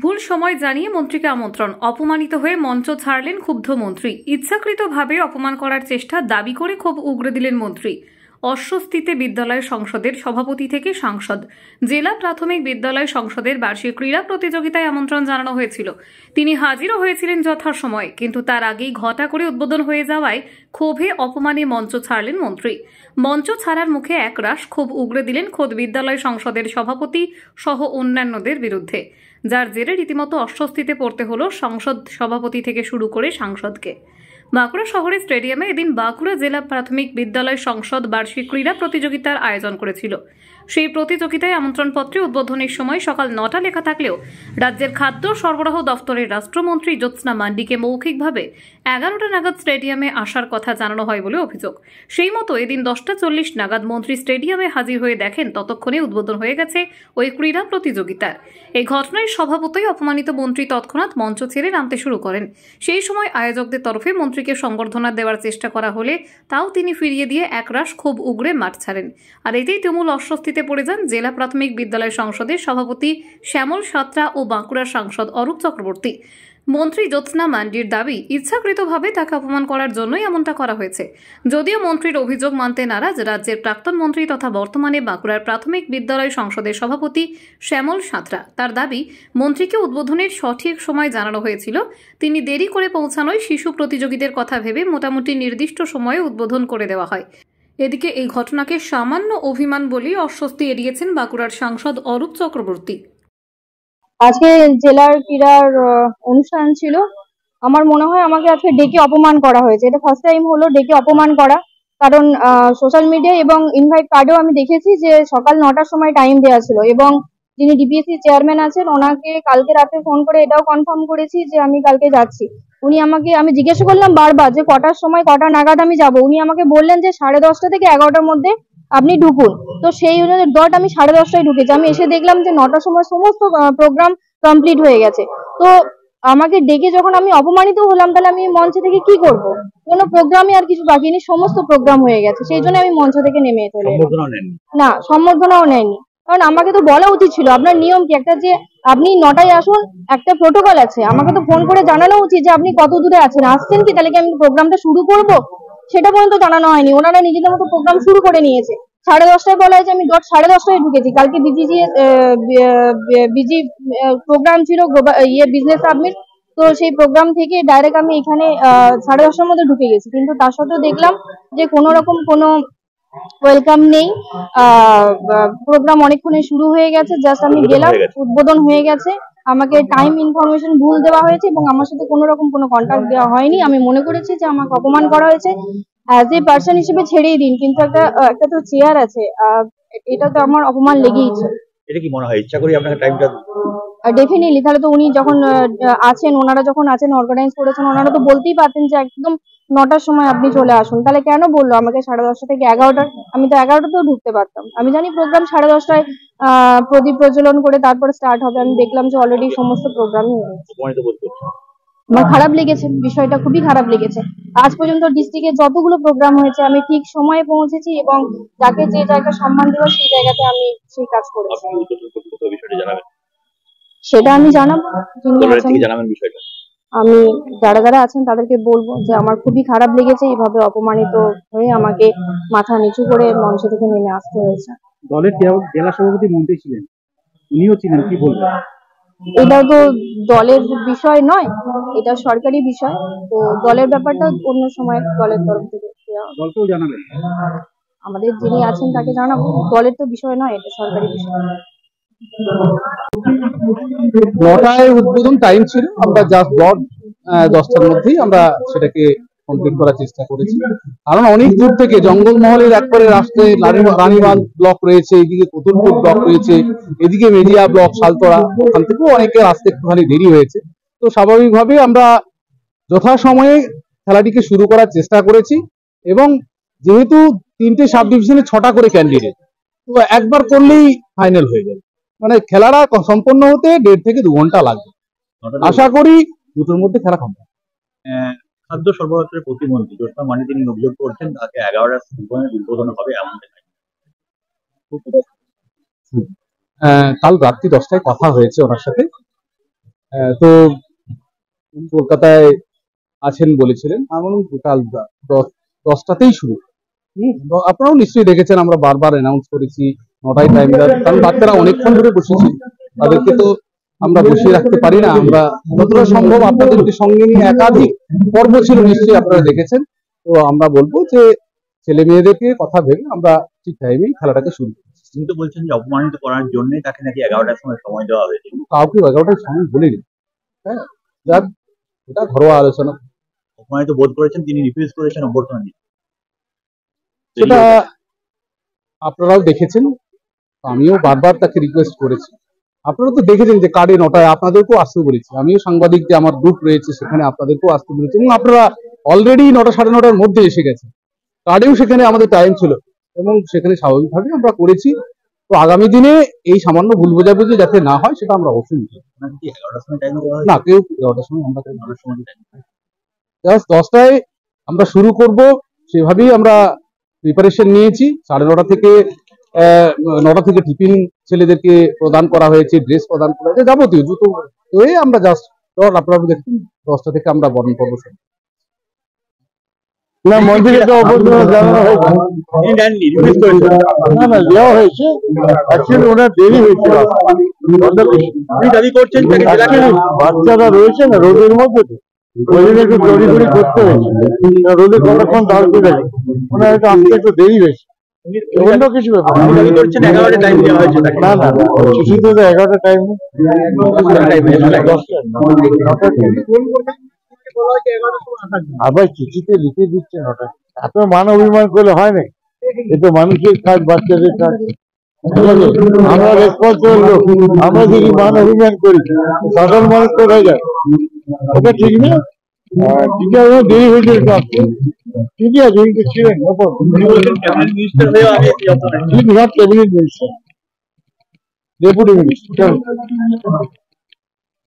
ভুল সময় জানিয়ে মন্ত্রীকে আমন্ত্রণ, অপমানিত হয়ে মঞ্চ ছাড়লেন ক্ষুব্ধ মন্ত্রী। ইচ্ছাকৃতভাবে অপমান করার চেষ্টা দাবি করে ক্ষোভ উগরে দিলেন মন্ত্রী। অস্বস্তিতে বিদ্যালয় সংসদের সভাপতি থেকে সাংসদ। জেলা প্রাথমিক বিদ্যালয় সংসদের বার্ষিক ক্রীড়া প্রতিযোগিতায় আমন্ত্রণ জানানো হয়েছিল। তিনি হাজিরও হয়েছিলেন যথাসময়ে, কিন্তু তার আগেই ঘটা করে উদ্বোধন হয়ে যাওয়ায় ক্ষোভে অপমানে মঞ্চ ছাড়লেন মন্ত্রী। মঞ্চ ছাড়ার মুখে একরাশ ক্ষোভ উগরে দিলেন খোদ বিদ্যালয় সংসদের সভাপতি সহ অন্যান্যদের বিরুদ্ধে, যার জেরে রীতিমতো অস্বস্তিতে পড়তে হলো সংসদ সভাপতি থেকে শুরু করে সাংসদকে। বাঁকুড়া শহরের স্টেডিয়ামে এদিন বাঁকুড়া জেলা প্রাথমিক বিদ্যালয় সংসদ বার্ষিক ক্রীড়া প্রতিযোগিতার আয়োজন করেছিল। সেই প্রতিযোগিতায় আমন্ত্রণপত্রে উদ্বোধনের সময় সকাল ৯টা লেখা থাকলেও রাজ্যের খাদ্য সরবরাহ দফতরের রাষ্ট্রমন্ত্রী জ্যোৎস্না মান্ডিকে মৌখিকভাবে ১১টা নাগাদ স্টেডিয়ামে আসার কথা জানানো হয় বলে অভিযোগ। সেই মতো এদিন ১০টা ৪০ নাগাদ মন্ত্রী স্টেডিয়ামে হাজির হয়ে দেখেন ততক্ষণে উদ্বোধন হয়ে গেছে ওই ক্রীড়া প্রতিযোগিতার। এই ঘটনায় স্বভাবতই অপমানিত মন্ত্রী তৎক্ষণাৎ মঞ্চ ছেড়ে নামতে শুরু করেন। সেই সময় আয়োজকদের তরফে মন্ত্রীকে সংবর্ধনা দেওয়ার চেষ্টা করা হলে তাও তিনি ফিরিয়ে দিয়ে একরাশ ক্ষোভ উগরে মাঠ ছাড়েন। আর এতেই তুমুল অস্বস্তিতে পড়ে যান জেলা প্রাথমিক বিদ্যালয় সংসদের সভাপতি শ্যামল সাঁতরা ও বাঁকুড়ার সাংসদ অরূপ চক্রবর্তী। মন্ত্রী জ্যোৎস্না মান্ডির দাবি, ইচ্ছাকৃতভাবে তাকে অপমান করার জন্যই এমনটা করা হয়েছে। যদিও মন্ত্রীর অভিযোগ মানতে নারাজ রাজ্যের প্রাক্তন মন্ত্রী তথা বর্তমানে বাঁকুড়ার প্রাথমিক বিদ্যালয় সংসদের সভাপতি শ্যামল সাঁতরা। তার দাবি, মন্ত্রীকে উদ্বোধনের সঠিক সময় জানানো হয়েছিল। তিনি দেরি করে পৌঁছানোয় শিশু প্রতিযোগীদের কথা ভেবে মোটামুটি নির্দিষ্ট সময়ে উদ্বোধন করে দেওয়া হয়। এদিকে এই ঘটনাকে সামান্য অভিমান বলেই অস্বস্তি এড়িয়েছেন বাঁকুড়ার সাংসদ অরূপ চক্রবর্তী। আজকে জেলার ক্রীড়ার অনুষ্ঠান ছিল। আমার মনে হয় আমাকে আজকে ডেকে অপমান করা হয়েছে। এটা ফার্স্ট টাইম হলো ডেকে অপমান করা। কারণ সোশ্যাল মিডিয়া এবং ইনভাইট কার্ডেও আমি দেখেছি যে সকাল ৯টার সময় টাইম দেওয়া ছিল, এবং যিনি ডিপিএসসি চেয়ারম্যান আছেন ওনাকে কালকে রাতে ফোন করে এটাও কনফার্ম করেছি যে আমি কালকে যাচ্ছি। আমি জিজ্ঞাসা করলাম বারবার যে কটার সময় কটা নাগাদ আমি যাব। উনি আমাকে বললেন যে 10:30 থেকে 11টার মধ্যে আপনি ঢুকুন। তো সেই অনুযায়ী আমি 10:30টায় ঢুকেছি। আমি এসে দেখলাম যে 9টার সময় সমস্ত প্রোগ্রাম কমপ্লিট হয়ে গেছে। তো আমাকে ডেকে যখন আমি অপমানিত হলাম, তাহলে আমি মঞ্চ থেকে কি করব? কোনো প্রোগ্রামে আর কিছু বাকি নেই, সমস্ত প্রোগ্রাম হয়ে গেছে। সেই জন্য আমি মঞ্চ থেকে নেমে চলে এলাম। না, সম্বর্ধনাও নেয়নি। কারণ আমাকে তো বলা উচিত ছিল, আপনার নিয়ম কি একটা যে আপনি 9টায় আসুন, একটা প্রোটোকল আছে। আমাকে তো ফোন করে জানানো উচিত যে আপনি কত দূরে আছেন, আসছেন কি, তাহলে কি আমি প্রোগ্রামটা শুরু করব? সেটা পর্যন্ত জানানো হয়নি। ওনারা নিজেদের মতো প্রোগ্রাম শুরু করে নিয়েছে। 10:30টায় বলা হয়েছে, আমি 10:30টায় ঢুকেছি। কালকে বিজি প্রোগ্রাম ছিল, বিজনেস সাবমিট। তো সেই প্রোগ্রাম থেকে ডাইরেক্ট আমি এখানে 10:30টার মধ্যে ঢুকে গেছি। কিন্তু তার সত্ত্বেও দেখলাম যে কোনো রকম কোনো ওয়েলকাম নেই। প্রোগ্রাম অনেকক্ষণে শুরু হয়ে গেছে, জাস্ট আমি গেলাম, উদ্বোধন হয়ে গেছে। আমাকে টাইম ইনফরমেশন ভুল দেওয়া হয়েছে এবং আমার সাথে কোনো রকম কোনো কন্ট্যাক্ট দেওয়া হয়নি। আমি মনে করেছি যে আমাকে অপমান করা হয়েছে। অ্যাজ এ পার্সন হিসেবে ছেড়েই দিন, কিন্তু একটা তো চেয়ার আছে, এটা তো আমার অপমান লেগেইছে। এটা কি মনে হয় ইচ্ছা করে আপনাকে টাইমটা? ডেফিনেটলি। তাহলে তো উনি যখন ওনারা যখন আছেন, অর্গানাইজ করেছেন, ওনারা তো বলতেই পারতেন যে একদম 9টার সময় আপনি চলে আসুন। তাহলে কেন বললো আমাকে 10:30 থেকে 11টা? আমি তো 11টাতেও ঢুকতে পারতাম। আমি জানি প্রোগ্রাম 10:30টায় প্রদীপ প্রজ্বলন করে তারপর স্টার্ট হবে। আমি দেখলাম যে অলরেডি সমস্ত প্রোগ্রামই হয়ে গেছে। আমার খারাপ লেগেছে, বিষয়টা খুবই খারাপ লেগেছে। আজ পর্যন্ত ডিস্ট্রিক্টে যতগুলো প্রোগ্রাম হয়েছে আমি ঠিক সময়ে পৌঁছেছি এবং যাকে যে জায়গা সম্মান দেওয়া সেই জায়গাতে আমি সেই কাজ করেছি। সেটা আমি জানাবো, আমি যারা আছেন তাদেরকে বলবো যে আমার খুবই খারাপ লেগেছে, এইভাবে অপমানিত হয়ে আমাকে মাথা নিচু করে মঞ্চ থেকে নেমে আসতে হয়েছে। দলের জেলা সভাপতি মন্ত্রী ছিলেন, উনিও ছিলেন, কি বলবেন? এটা তো দলের বিষয় নয়, এটা সরকারি বিষয়। তো দলের ব্যাপারটা অন্য সময় দলের তরফ থেকে দলকেও জানাবেন? আমাদের যিনি আছেন তাকে জানাবো। দলের তো বিষয় নয়, এটা সরকারি বিষয়। 9টায় উদ্বোধন টাইম ছিল, আমরা জাস্ট 10টার মধ্যেই আমরা সেটাকে কমপ্লিট করার চেষ্টা করেছি। কারণ অনেক দূর থেকে জঙ্গলমহলের একবারে রাস্তায় রানীবাঁধ ব্লক রয়েছে, এদিকে কতুলপুর ব্লক রয়েছে, এদিকে মেজিয়া ব্লক, শালতরা, ওখান থেকেও অনেকে আসতে একটুখানি দেরি হয়েছে। তো স্বাভাবিকভাবে আমরা যথাসময়ে খেলাটিকে শুরু করার চেষ্টা করেছি, এবং যেহেতু 3টে সাব ডিভিশনে 6টা করে ক্যান্ডিডেট, তো একবার করলেই ফাইনাল হয়ে যাবে। মানে খেলাটা সম্পন্ন হতে 1.5 থেকে 2 ঘন্টা লাগবে। আশা করি 2টোর মধ্যে খেলা কমপ্লিট। খাদ্য সরবরাহের প্রতিমন্ত্রী জ্যোৎস্না মান্ডি তিনি অভিযোগ করছেন তাকে 11টার উদ্বোধন হবে এমন। কাল রাত্রি 10টায় কথা হয়েছে ওনার সাথে। তো কলকাতায় আছেন বলেছিলেন, এমন কাল 10টাতেই শুরু। আপনারাও নিশ্চয়ই দেখেছেন, আমরা বারবার অ্যানাউন্স করেছি 9টায় টাইম দেওয়ার, কারণ বাচ্চারা অনেকক্ষণ ধরে বসেছে, তাদেরকে তো আমরা বসিয়ে রাখতে পারি না। আমরা যতটা সম্ভব আপনাদেরকে সঙ্গে নিয়ে একাধিক পর্ব ছিল, নিশ্চয়ই আপনারা দেখেছেন। তো আমরা বলবো যে ছেলে মেয়েদেরকে কথা ভেবে আমরা ঠিক টাইমেই খেলাটাকে শুরু করি। তিনি তো বলছেন যে অপমানিত করার জন্য তাকে নাকি 11টার সময় দেওয়া হয়েছে। কাউকে 11টার সময় বলিনি। হ্যাঁ, যাক, এটা ঘরোয়া আলোচনা। অপমানিত বোধ করেছেন, তিনি রিফিউজ করেছেন অভ্যর্থনা দিতে। সেটা আপনারাও দেখেছেন, আমিও বারবার তাকে রিকোয়েস্ট করেছি। আপনারা তো দেখেছেন যে কার্ডে 9টায় আপনাদেরকেও আসতে বলেছি, আমিও সাংবাদিক যে আমার গ্রুপ রয়েছে সেখানে আপনাদেরকেও আসতে বলেছি, এবং আপনারা অলরেডি 9টা সাড়ে 9টার মধ্যে এসে গেছে। কার্ডেও সেখানে আমাদের টাইম ছিল এবং সেখানে স্বাভাবিকভাবে আমরা করেছি। তো আগামী দিনে এই সামান্য ভুল বোঝাবুঝি যাতে না হয় সেটা আমরা অবশ্যই নিচ্ছি। নাকি 11টার সময় টাইম দেওয়া না, হয়েছে? কেউ 11টার সময় আমরা 9টার সময় জাস্ট 10টায় আমরা শুরু করব, সেভাবেই আমরা প্রিপারেশন নিয়েছি। 9:30 থেকে 9টা থেকে টিফিন ছেলেদেরকে প্রদান করা হয়েছে, ড্রেস প্রদান করা হয়েছে, যাবতীয় জুতো হয়ে আমরা জাস্ট আপনারা দেখুন 10টা থেকে আমরা বরণ করবো। না, মন্ত্রীকে তো অভ্যর্থনা জানানো হয়েছে। তিনি দেননি, রিফিউজ করেছেন। না না, দেওয়া হয়েছে, অ্যাকচুয়ালি ওনার দেরি হয়েছিল। তিনি দাবি করছেন তাকে জেলাকে বাচ্চারা রয়েছে না রোদের মধ্যে, তো ওই জন্য একটু তড়িঘড়ি করতে হয়েছে। রোদে কতক্ষণ দাঁড়িয়ে থাকে, ওনার একটু আসতে একটু দেরি হয়েছে, অন্য কিছু ব্যাপার না। তিনি দাবি করছেন 11টার টাইম দেওয়া হয়েছে তাকে। না না, চিঠিতে তো 11টা টাইম নেই, 10টা। আবার চিঠিতে লিখে দিচ্ছে 9টা। এত মান অভিমান করলে হয় না, এ তো মানুষের কাজ, বাচ্চাদের কাজ। আমরা রেসপন্সিবল লোক, আমরা যদি মান অভিমান করি সাধারণ মানুষ কোথায় যায়? ওটা ঠিক না। ঠিক আছে, দেরি হয়েছে একটু আসতে। ঠিকই আছে, কিন্তু ছিলেন তিনি বলছেন ক্যাবিনেট মিনিস্টার হয়েও আমি ক্যাবিনেট মিনিস্টার, ডেপুটি মিনিস্টার।